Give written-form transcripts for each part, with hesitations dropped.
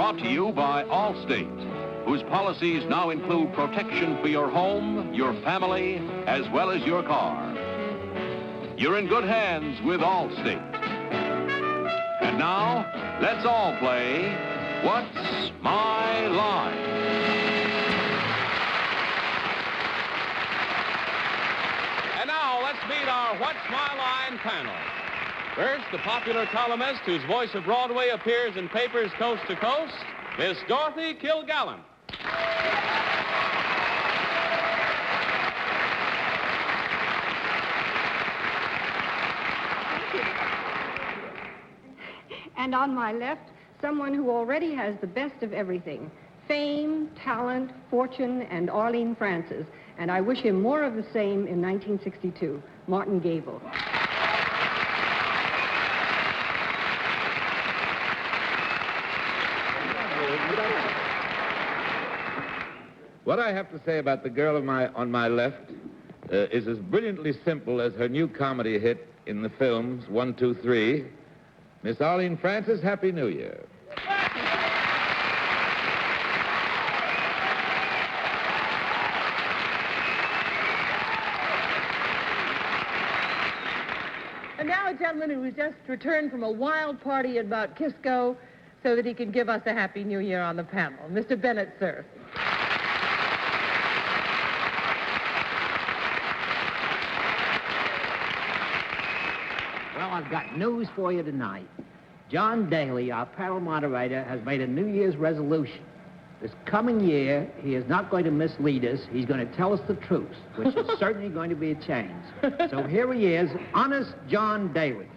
Brought to you by Allstate, whose policies now include protection for your home, your family, as well as your car. You're in good hands with Allstate. And now, let's all play What's My Line? And now, let's meet our What's My Line panel. First, the popular columnist whose voice of Broadway appears in papers coast to coast, Miss Dorothy Kilgallen. And on my left, someone who already has the best of everything: fame, talent, fortune, and Arlene Francis. And I wish him more of the same in 1962, Martin Gabel. What I have to say about the girl on my left is as brilliantly simple as her new comedy hit in the films 1, 2, 3. Miss Arlene Francis, Happy New Year. And now a gentleman who has just returned from a wild party at Mount Kisco so that he can give us a Happy New Year on the panel, Mr. Bennett, Cerf. Well, I've got news for you tonight. John Daly, our panel moderator, has made a New Year's resolution. This coming year, he is not going to mislead us. He's going to tell us the truth, which is certainly going to be a change. So here he is, Honest John Daly.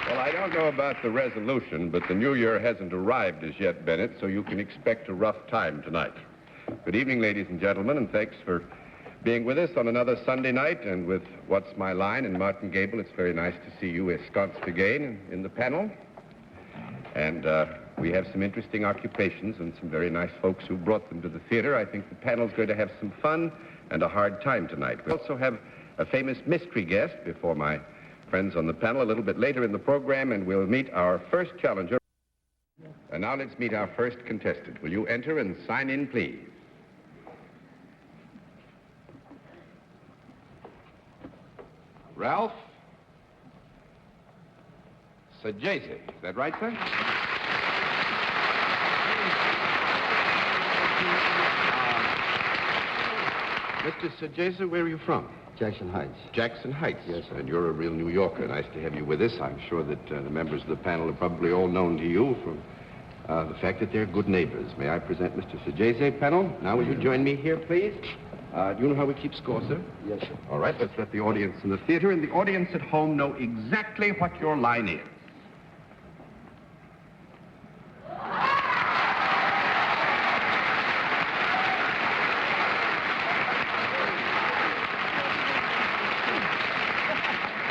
Well, I don't know about the resolution, but the new year hasn't arrived as yet, Bennett, so you can expect a rough time tonight. Good evening, ladies and gentlemen, and thanks for being with us on another Sunday night. And with What's My Line and Martin Gabel, it's very nice to see you ensconced again in the panel. And we have some interesting occupations and some very nice folks who brought them to the theater. I think the panel's going to have some fun and a hard time tonight. We also have a famous mystery guest before my friends on the panel a little bit later in the program, and we'll meet our first challenger. And now let's meet our first contestant. Will you enter and sign in, please? Ralph Sajese. Is that right, sir? Mr. Sajese, where are you from? Jackson Heights. Jackson Heights. Yes, sir. And you're a real New Yorker. Nice to have you with us. I'm sure that the members of the panel are probably all known to you from the fact that they're good neighbors. May I present Mr. Sajese, panel? Now, will you join me here, please? Do you know how we keep score, sir? Yes, sir. All right, let's let the audience in the theater and the audience at home know exactly what your line is.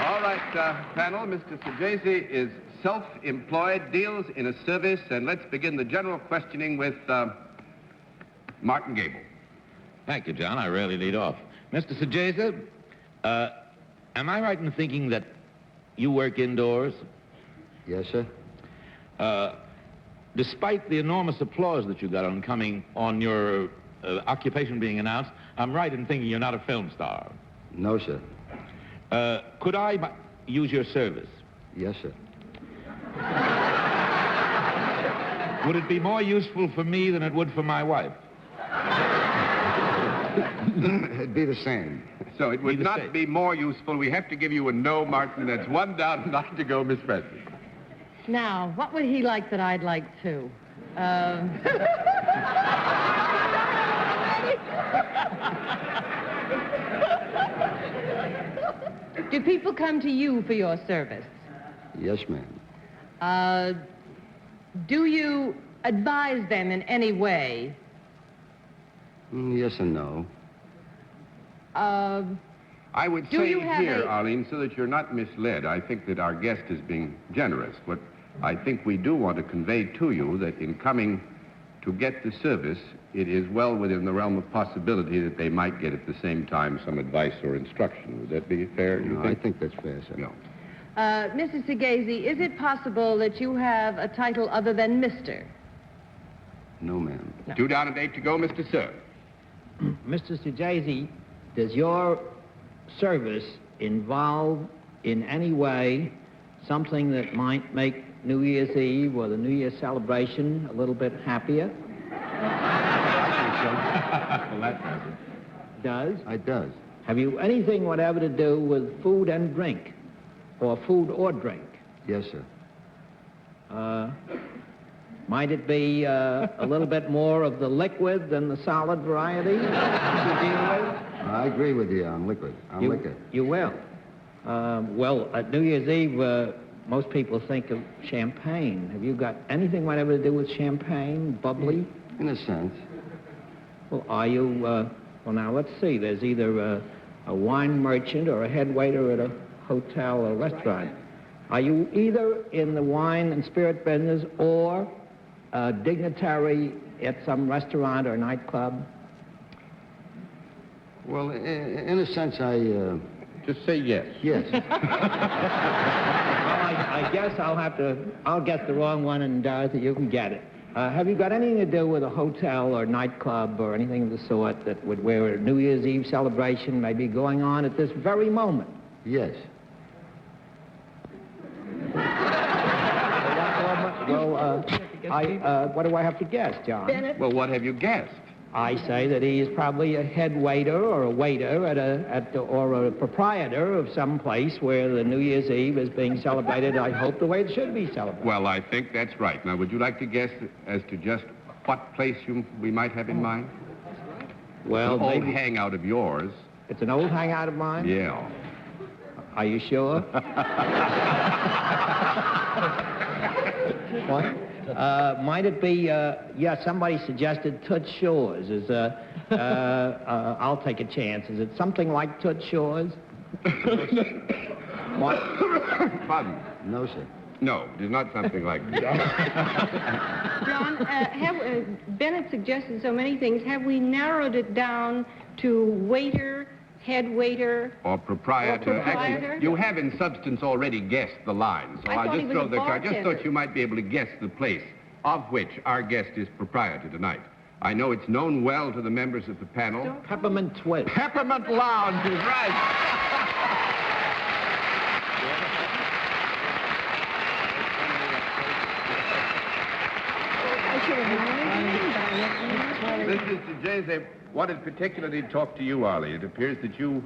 All right, panel, Mr. Sajese is self-employed, deals in a service, and let's begin the general questioning with Martin Gabel. Thank you, John. I rarely lead off. Mr. Sajese, am I right in thinking that you work indoors? Yes, sir. Despite the enormous applause that you got on coming on your occupation being announced, I'm right in thinking you're not a film star. No, sir. Could I use your service? Yes, sir. Would it be more useful for me than it would for my wife? It'd be the same. So it would not be more useful. We have to give you a no, Martin. That's one down, not to go, Miss Presley. Now, what would he like that I'd like too? Do people come to you for your service? Yes, ma'am. Do you advise them in any way? Yes and no. I would Do say you have here, a- Arlene, so that you're not misled, I think that our guest is being generous. What I think we do want to convey to you that in coming to get the service, it is well within the realm of possibility that they might get at the same time some advice or instruction. Would that be fair, do you think? I think that's fair, sir. No. Mrs. Segazy, is it possible that you have a title other than Mr.? No, ma'am. No. 2 down and 8 to go, Mr. Cerf. Mr. Segazy, does your service involve in any way something that might make New Year's Eve or the New Year's celebration a little bit happier? Well, that does it. Does? It does. Have you anything whatever to do with food and drink? Or food or drink? Yes, sir. Might it be a little bit more of the liquid than the solid variety to deal with? I agree with you on liquid. On liquor. You will. Well, at New Year's Eve, most people think of champagne. Have you got anything whatever to do with champagne, bubbly? In a sense. Well, are you, well, now, let's see. There's either a wine merchant or a head waiter at a hotel or restaurant. Are you either in the wine and spirit business or a dignitary at some restaurant or nightclub? Well, in a sense, Just say yes. yes. Well, I guess I'll guess the wrong one, and Dorothy, you can get it. Have you got anything to do with a hotel or nightclub or anything of the sort where a New Year's Eve celebration may be going on at this very moment? Yes. Well, what do I have to guess, John? Bennett? Well, what have you guessed? I say that he is probably a head waiter or a waiter or a proprietor of some place where the New Year's Eve is being celebrated, I hope, the way it should be celebrated. Well, I think that's right. Now, would you like to guess as to just what place we might have in mind? Well, An old maybe hangout of yours. it's an old hangout of mine? Yeah. Are you sure? What? Might it be, yeah, somebody suggested Toots Shores. I'll take a chance. Is it something like Toots Shores? What? Pardon? No, sir. No, it is not something like that. John, Bennett suggested so many things. Have we narrowed it down to waiter, head waiter? Or proprietor. Or proprietor? Actually, you have in substance already guessed the line. So I I'll thought he just was throw a the card. Just bartender. thought you might be able to guess the place of which our guest is proprietor tonight. I know it's known well to the members of the panel. Peppermint Twist. Peppermint Lounge is right. Mrs. James, wanted particularly to talk to you, Arlie. It appears that you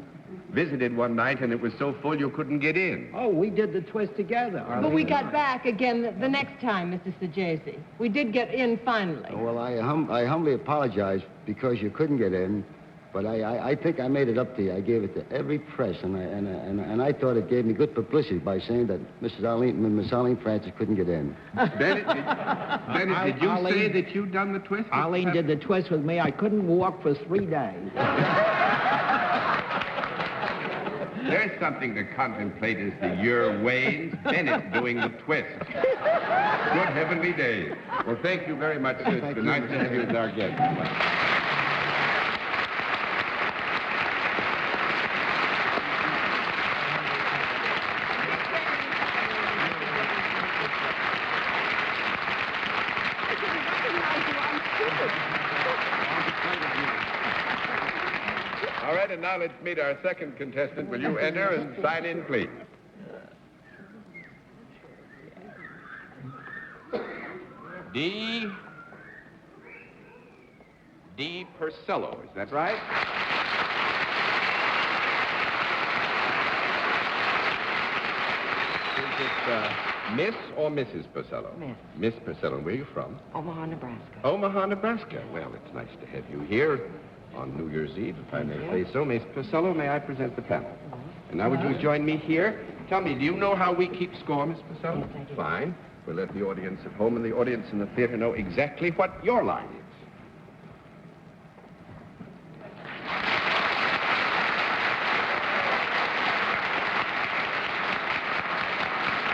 visited one night and it was so full you couldn't get in. Oh, we did the twist together. But we got back again the next time, Mr. Segazy. We did get in finally. Well, I humbly apologize because you couldn't get in, but I think I made it up to you. I gave it to every press, and I thought it gave me good publicity by saying that Miss Arlene Francis couldn't get in. Bennett, did you Arlene- say that you'd done the twist? Arlene did the twist with me. I couldn't walk for 3 days. There's something to contemplate as the year wanes. Bennett doing the twist. Good heavenly days. Well, thank you very much. It's nice to have you as our guest. All right, and now let's meet our second contestant. Will you enter and sign in, please? D. Purcello, is that right? Is it Miss or Mrs. Purcello? Miss. Miss Purcello. Where are you from? Omaha, Nebraska. Omaha, Nebraska. Well, it's nice to have you here on New Year's Eve, if I may say so. Miss Purcello, may I present the panel? And now would you join me here? Tell me, do you know how we keep score, Miss Purcello? Yes, I do. Fine. We'll let the audience at home and the audience in the theater know exactly what your line is.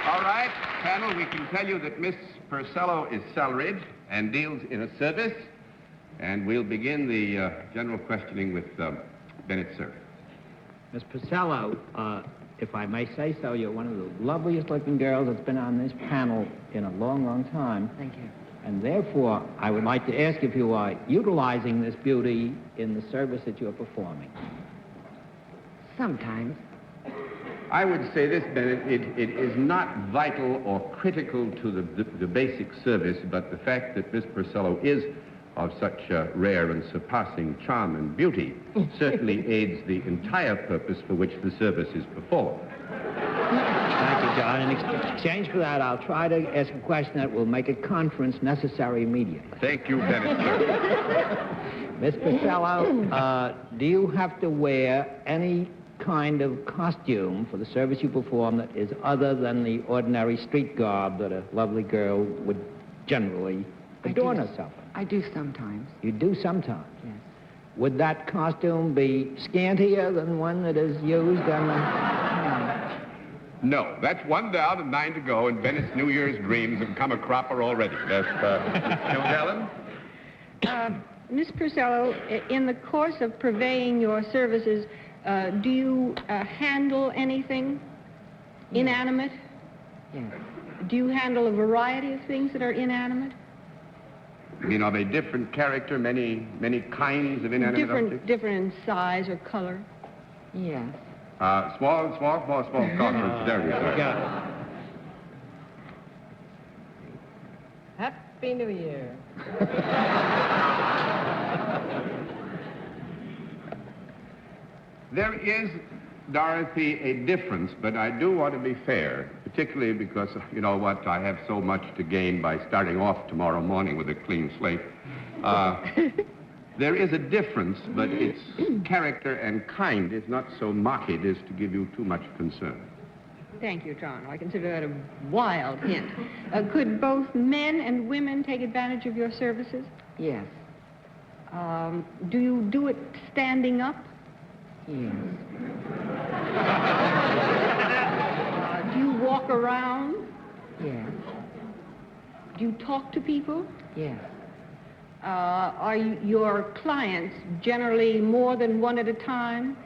All right, panel, we can tell you that Miss Purcello is salaried and deals in a service And we'll begin the general questioning with Bennett, Cerf. Miss Purcello, if I may say so, you're one of the loveliest looking girls that's been on this panel in a long, long time. Thank you. And therefore, I would like to ask if you are utilizing this beauty in the service that you're performing. Sometimes. I would say this, Bennett, it is not vital or critical to the basic service, but the fact that Miss Purcello is of such rare and surpassing charm and beauty certainly aids the entire purpose for which the service is performed. Thank you, John. In exchange for that, I'll try to ask a question that will make a conference necessary immediately. Thank you, Bennett, sir. Miss Purcello, do you have to wear any kind of costume for the service you perform that is other than the ordinary street garb that a lovely girl would generally adorn herself in? I do sometimes. You do sometimes? Yes. Would that costume be scantier than one that is used on the... No, that's 1 down and 9 to go, and Bennett's New Year's dreams have come a cropper already. Yes, Kilgallen? Miss Purcello, in the course of purveying your services, do you handle anything inanimate? Yes. Do you handle a variety of things that are inanimate? You mean of a different character, many kinds of inanimate objects? Different in size or color? Yes. Small cartridge. There we go. Got it. Happy New Year. There is, Dorothy, a difference, but I do want to be fair, particularly because, you know what, I have so much to gain by starting off tomorrow morning with a clean slate. There is a difference, but its character and kind is not so marked as to give you too much concern. Thank you, John. I consider that a wild hint. Could both men and women take advantage of your services? Yes. Do you do it standing up? Yes. Do you walk around? Yes. Do you talk to people? Yes. Are your clients generally more than one at a time?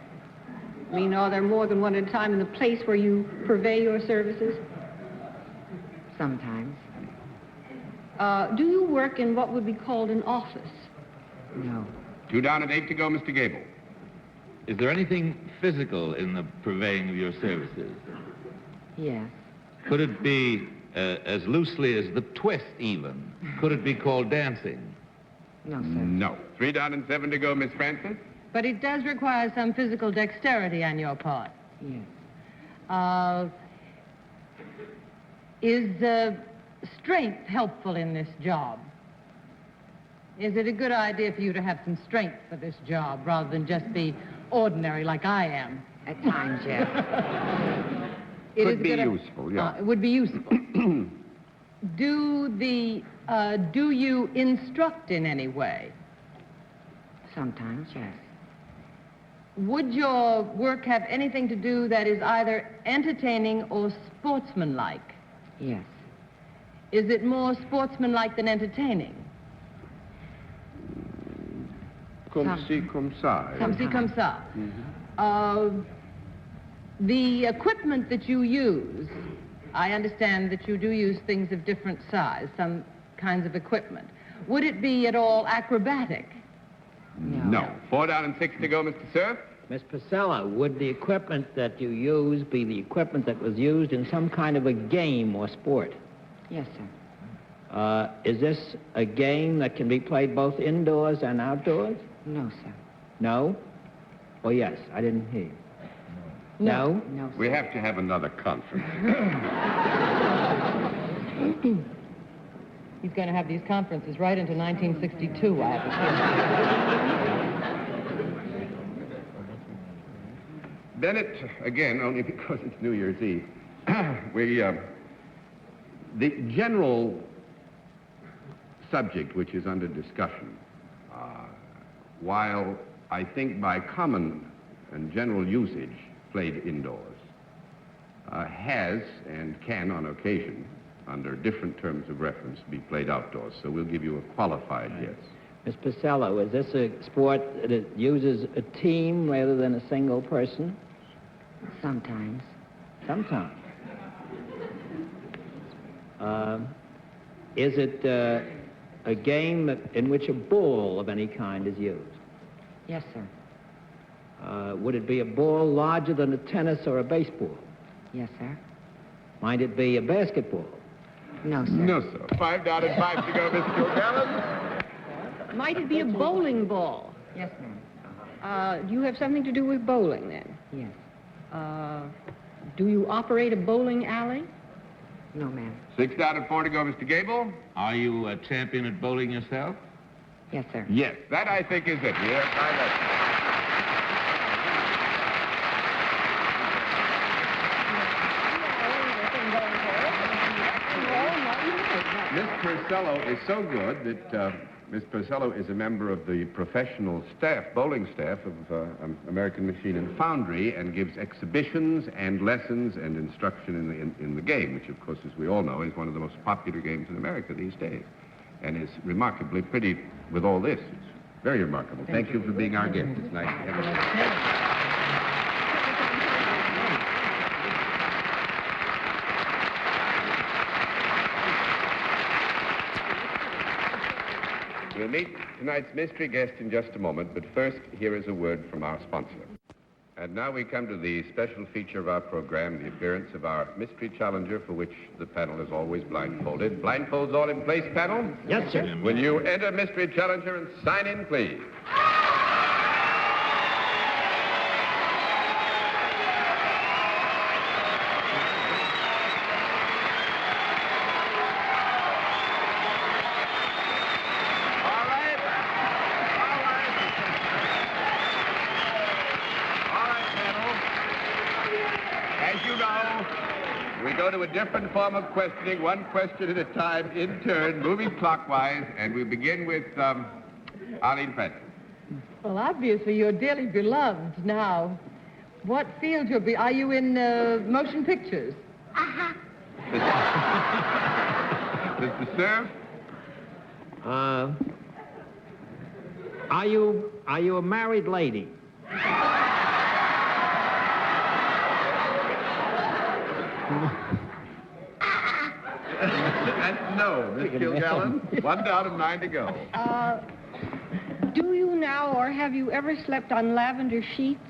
I mean, are there more than one at a time in the place where you purvey your services? Sometimes. Do you work in what would be called an office? No. 2 down and 8 to go, Mr. Gabel. Is there anything physical in the purveying of your services? Yes. Could it be as loosely as the twist, even? Could it be called dancing? No, sir. No. 3 down and 7 to go, Miss Francis. But it does require some physical dexterity on your part. Yes. Is strength helpful in this job? Is it a good idea for you to have some strength for this job rather than just be ordinary like I am? At times, yes. Could be useful, yeah. It would be useful. Do you instruct in any way? Sometimes, yes. Would your work have anything to do that is either entertaining or sportsmanlike? Yes. Is it more sportsmanlike than entertaining? Comme ci, comme ça. Comme ci, comme ça. The equipment that you use, I understand that you do use things of different size, some kinds of equipment. Would it be at all acrobatic? No. 4 down and 6 to go, Mr. Cerf. Miss Purcello, would the equipment that you use be the equipment that was used in some kind of a game or sport? Yes, sir. Is this a game that can be played both indoors and outdoors? No, sir. No? Or yes? I didn't hear you. No? No, sir. We have to have another conference. He's going to have these conferences right into 1962, I have to say. Bennett, again, only because it's New Year's Eve, the general subject which is under discussion, while I think by common and general usage played indoors, has and can on occasion, under different terms of reference, be played outdoors. So we'll give you a qualified yes. Miss Pacello, is this a sport that uses a team rather than a single person? Sometimes. Sometimes. Is it a game in which a ball of any kind is used? Yes, sir. Would it be a ball larger than a tennis or a baseball? Yes, sir. Might it be a basketball? No, sir. No, sir. 5 down and 5 to go, Miss Kilgallen. Might it be a bowling ball? Yes, ma'am. Do you have something to do with bowling, then? Yes. Do you operate a bowling alley? No, ma'am. 6 down and 4 to go, Mr. Gabel. Are you a champion at bowling yourself? Yes, sir. Yes, that I think is it. Yes, I Miss Purcello is so good that Miss Purcello is a member of the professional staff, bowling staff of American Machine and Foundry, and gives exhibitions and lessons and instruction in the game, which, of course, as we all know, is one of the most popular games in America these days, and is remarkably pretty with all this. It's very remarkable. Thank you for being our guest. It's nice to have you. We'll meet tonight's mystery guest in just a moment, but first, here is a word from our sponsor. And now we come to the special feature of our program, the appearance of our mystery challenger, for which the panel is always blindfolded. Blindfolds all in place, panel? Yes, sir. Will you enter mystery challenger and sign in, please? To a different form of questioning, one question at a time, in turn, moving clockwise, and we begin with Arlene Francis. Well, obviously, you're dearly beloved now. What field are you in motion pictures? Mr. Cerf? Are you a married lady? That's no, Miss Kilgallen. 1 down and 9 to go. Do you now or have you ever slept on lavender sheets?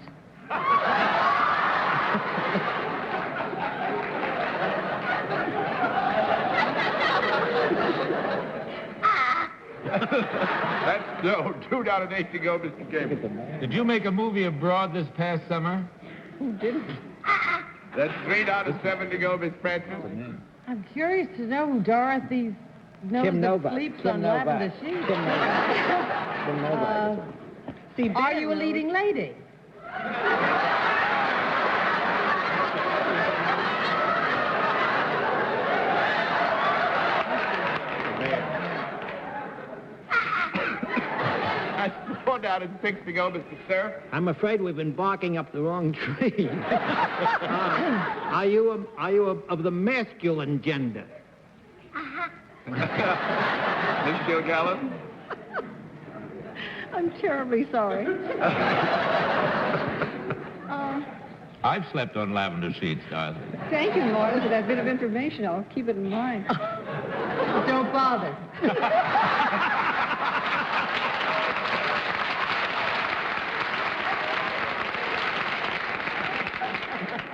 That's no. 2 down and 8 to go, Mr. Gabel. Did you make a movie abroad this past summer? Who didn't? That's 3 down and 7 to go, Miss Francis. I'm curious to know who Dorothy knows that sleeps on lavender sheets. Are you a leading lady? That's 4 down and 6 to go, Mr. Cerf. I'm afraid we've been barking up the wrong tree. Are you of the masculine gender? Miss Kilgallen? I'm terribly sorry. I've slept on lavender sheets, Dorothy. Thank you, Morris, for that bit of information. I'll keep it in mind. Don't bother.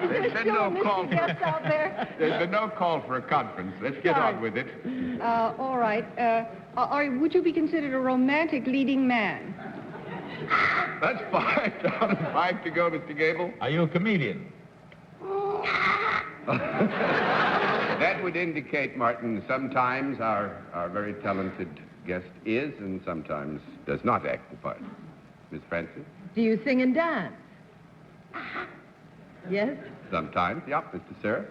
There's been no call for out there? There's been no call for a conference. Let's get on with it. All right. Would you be considered a romantic leading man? That's 5 down and 5 to go, Mr. Gabel. Are you a comedian? That would indicate, Martin, sometimes our very talented guest is and sometimes does not act the part. Miss Francis? Do you sing and dance? Yes? Sometimes, yeah, Mr. Cerf.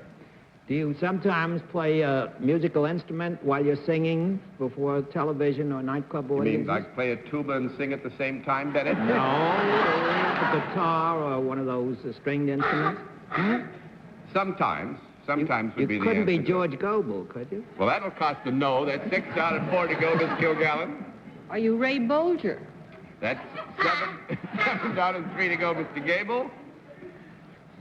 Do you sometimes play a musical instrument while you're singing before television or nightclub You audiences? mean like play a tuba and sing at the same time, Bennett? No, a guitar or one of those stringed instruments. Sometimes would be the answer. You couldn't be George Gabel, could you? Well, that'll cost a no. That's 6 down and 4 to go, Miss Kilgallen. Are you Ray Bolger? That's $7 to go, Mr. Gabel.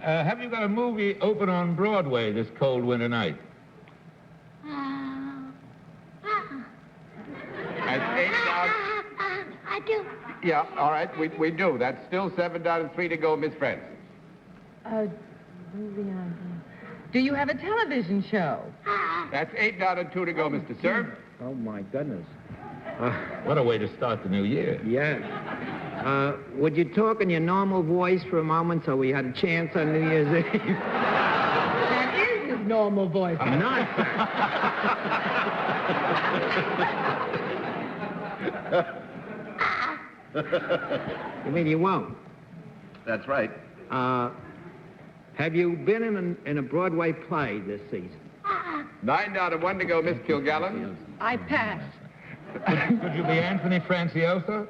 Have you got a movie open on Broadway this cold winter night? That's $8. I do. Yeah, all right, we do. That's still $7 to go, Miss Francis. Movie on. Do you have a television show? That's $8 to go, Mr. Cerf. Oh, my goodness. What a way to start the new year. Yes. Would you talk in your normal voice for a moment so we had a chance on New Year's Eve? That is his normal voice. You mean you won't? That's right. Have you been in a Broadway play this season? $9 to go, Miss Kilgallen. I pass. Could you be Anthony Francioso?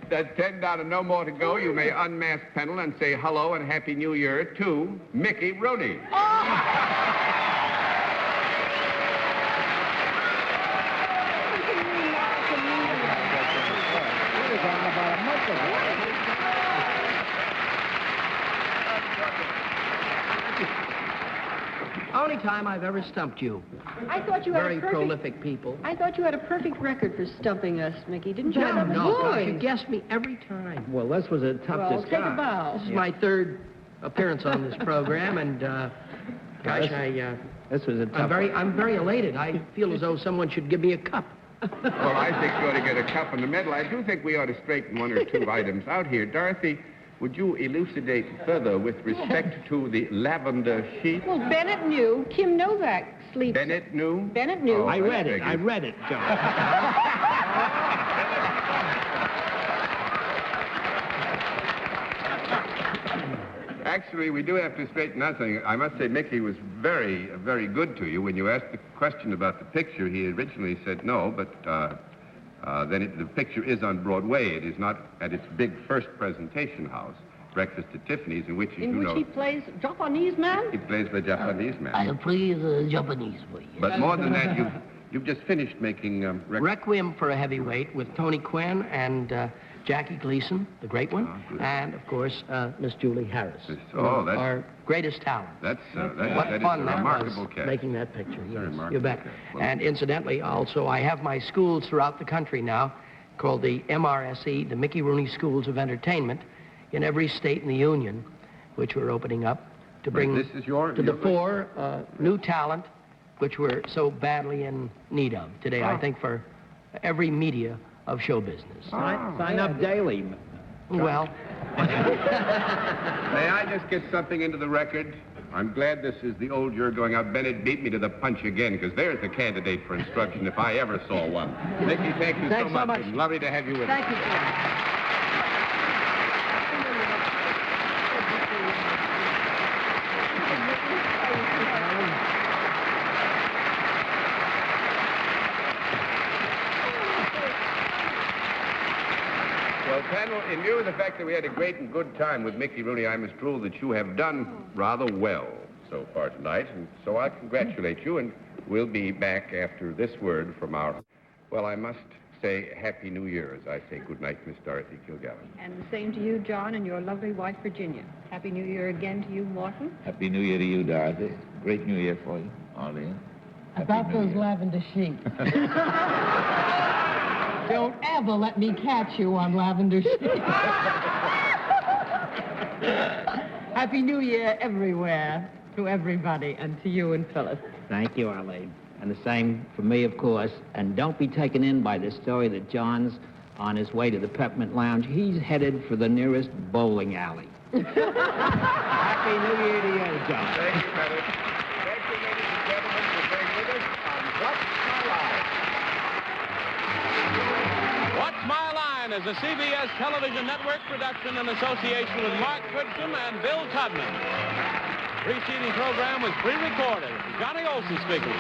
That's $10 no more to go. You may unmask Pennell and say hello and Happy New Year to Mickey Rooney. Only time I've ever stumped you. I thought you had Very a perfect... prolific people. I thought you had a perfect record for stumping us, Mickey. Didn't you? No, gosh, you guessed me every time. Well, this was a tough Well, disguise. take a bow. This is my third appearance on this program, and gosh, This was a tough I'm very elated. I feel as though someone should give me a cup. Well, I think you ought to get a cup and a medal. I do think we ought to straighten one or two items out here. Dorothy, would you elucidate further with respect to the lavender sheet? Well, Bennett knew. Kim Novak sleeps. Bennett knew? Bennett knew. Oh, I read it, John. Actually, we do have to straighten out something. I must say, Mickey was very, very good to you. When you asked the question about the picture, he originally said no, but the picture is on Broadway. It is not at its big first presentation house, Breakfast at Tiffany's, in which, as you know... In which he plays Japanese man? He plays the Japanese man. I play the Japanese boy. But more than that, you've just finished making... Requiem for a Heavyweight with Tony Quinn and Jackie Gleason, the great one, and, of course, Miss Julie Harris. Oh, that's... Our greatest talent. That What is fun a that remarkable was, cast. making that picture. It's a Yes, remarkable you bet. cast. Well, And incidentally, also, I have my schools throughout the country now called the MRSE, the Mickey Rooney Schools of Entertainment, in every state in the Union, which we're opening up to bring this is your the fore new talent, which we're so badly in need of today, I think, for every media of show business. Sign up daily. Well, May I just get something into the record? I'm glad this is the old year going out. Bennett beat me to the punch again, because there's a candidate for instruction if I ever saw one. Mickey, thank you Thanks so so much. much. Lovely to have you with us. Thank you, Jim. Well, panel, in view of the fact that we had a great and good time with Mickey Rooney, I must rule that you have done rather well so far tonight, and so I congratulate you, and we'll be back after this word from our... Well, I must say Happy New Year as I say goodnight, Miss Dorothy Kilgallen. And the same to you, John, and your lovely wife, Virginia. Happy New Year again to you, Morton. Happy New Year to you, Dorothy. Great New Year for you, Arlene. About those lavender sheets. Don't ever let me catch you on lavender sheets. Happy New Year everywhere, to everybody, and to you and Phyllis. Thank you, Arlene. And the same for me, of course. And don't be taken in by the story that John's on his way to the Peppermint Lounge. He's headed for the nearest bowling alley. Happy New Year to you, John. Thank you, Bennett. Thank you, ladies and gentlemen, for being with us on What's My Line? What's My Line is a CBS television network production in association with Mark Goodson and Bill Tubman. Preceding program was pre-recorded. Johnny Olson speaking.